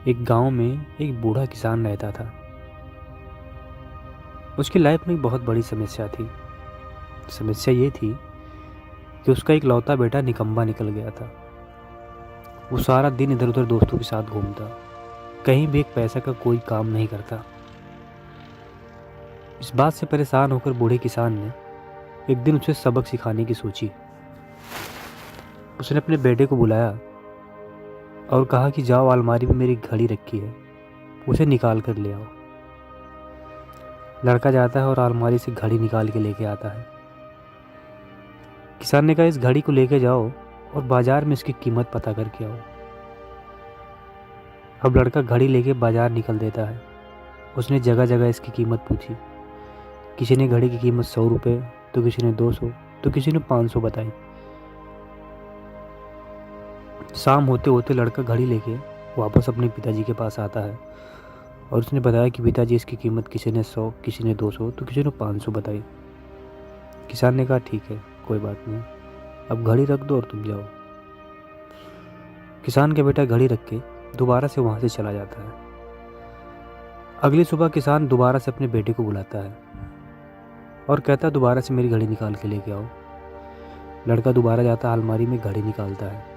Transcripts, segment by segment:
एक गांव में एक बूढ़ा किसान रहता था। उसकी लाइफ में एक बहुत बड़ी समस्या थी। समस्या ये थी कि उसका एक लौता बेटा निकम्मा निकल गया था। वो सारा दिन इधर उधर दोस्तों के साथ घूमता, कहीं भी एक पैसा का कोई काम नहीं करता। इस बात से परेशान होकर बूढ़े किसान ने एक दिन उसे सबक सिखाने की सोची। उसने अपने बेटे को बुलाया और कहा कि जाओ, अलमारी में मेरी घड़ी रखी है, उसे निकाल कर ले आओ। लड़का जाता है और अलमारी से घड़ी निकाल के लेके आता है। किसान ने कहा, इस घड़ी को लेके जाओ और बाजार में इसकी कीमत पता करके आओ। अब लड़का घड़ी लेके बाजार निकल देता है। उसने जगह जगह इसकी कीमत पूछी। किसी ने घड़ी की कीमत 100 रुपये, तो किसी ने 200, तो किसी ने 500 बताई। शाम होते होते लड़का घड़ी लेके वापस अपने पिताजी के पास आता है और उसने बताया कि पिताजी, इसकी कीमत किसी ने 100, किसी ने 200, तो किसी ने 500 बताई। किसान ने कहा, ठीक है, कोई बात नहीं, अब घड़ी रख दो और तुम जाओ। किसान का बेटा घड़ी रख के दोबारा से वहाँ से चला जाता है। अगली सुबह किसान दोबारा से अपने बेटे को बुलाता है और कहता है, दोबारा से मेरी घड़ी निकाल के लेके आओ। लड़का दोबारा जाता है, अलमारी में घड़ी निकालता है।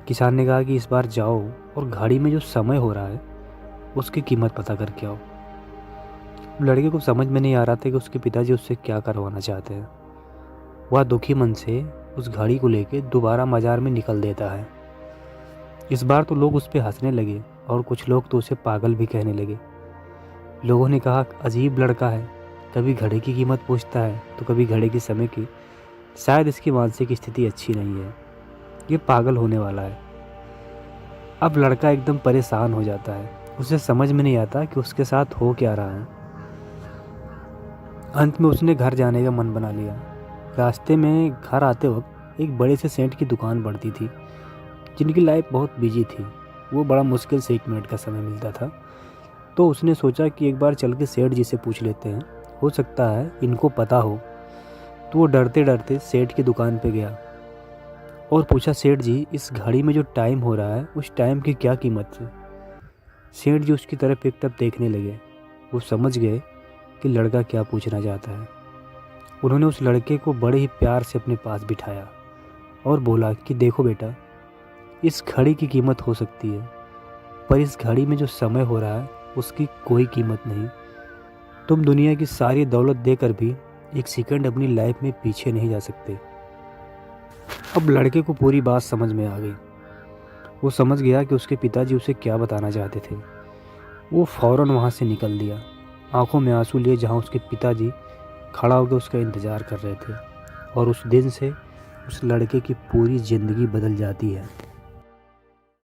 किसान ने कहा कि इस बार जाओ और घड़ी में जो समय हो रहा है उसकी कीमत पता करके आओ। लड़के को समझ में नहीं आ रहा था कि उसके पिताजी उससे क्या करवाना चाहते हैं। वह दुखी मन से उस घड़ी को लेके दोबारा बाजार में निकल देता है। इस बार तो लोग उस पर हंसने लगे और कुछ लोग तो उसे पागल भी कहने लगे। लोगों ने कहा, अजीब लड़का है, कभी घड़ी की कीमत पूछता है तो कभी घड़ी के समय की। शायद इसकी मानसिक स्थिति अच्छी नहीं है, ये पागल होने वाला है। अब लड़का एकदम परेशान हो जाता है। उसे समझ में नहीं आता कि उसके साथ हो क्या रहा है। अंत में उसने घर जाने का मन बना लिया। रास्ते में घर आते वक्त एक बड़े से सेंट की दुकान पड़ती थी, जिनकी लाइफ बहुत बिजी थी। वो बड़ा मुश्किल से 1 मिनट का समय मिलता था। तो उसने सोचा कि एक बार चल के सेठ जी से पूछ लेते हैं, हो सकता है इनको पता हो। तो वो डरते डरते सेठ की दुकान पे गया और पूछा, सेठ जी, इस घड़ी में जो टाइम हो रहा है उस टाइम की क्या कीमत है? सेठ जी उसकी तरफ एक तब देखने लगे। वो समझ गए कि लड़का क्या पूछना चाहता है। उन्होंने उस लड़के को बड़े ही प्यार से अपने पास बिठाया और बोला कि देखो बेटा, इस घड़ी की कीमत हो सकती है, पर इस घड़ी में जो समय हो रहा है उसकी कोई कीमत नहीं। तुम दुनिया की सारी दौलत देकर भी एक सेकंड अपनी लाइफ में पीछे नहीं जा सकते। अब लड़के को पूरी बात समझ में आ गई। वो समझ गया कि उसके पिताजी उसे क्या बताना चाहते थे। वो फ़ौरन वहाँ से निकल दिया, आंखों में आंसू लिए, जहाँ उसके पिताजी खड़ा होकर उसका इंतज़ार कर रहे थे। और उस दिन से उस लड़के की पूरी ज़िंदगी बदल जाती है।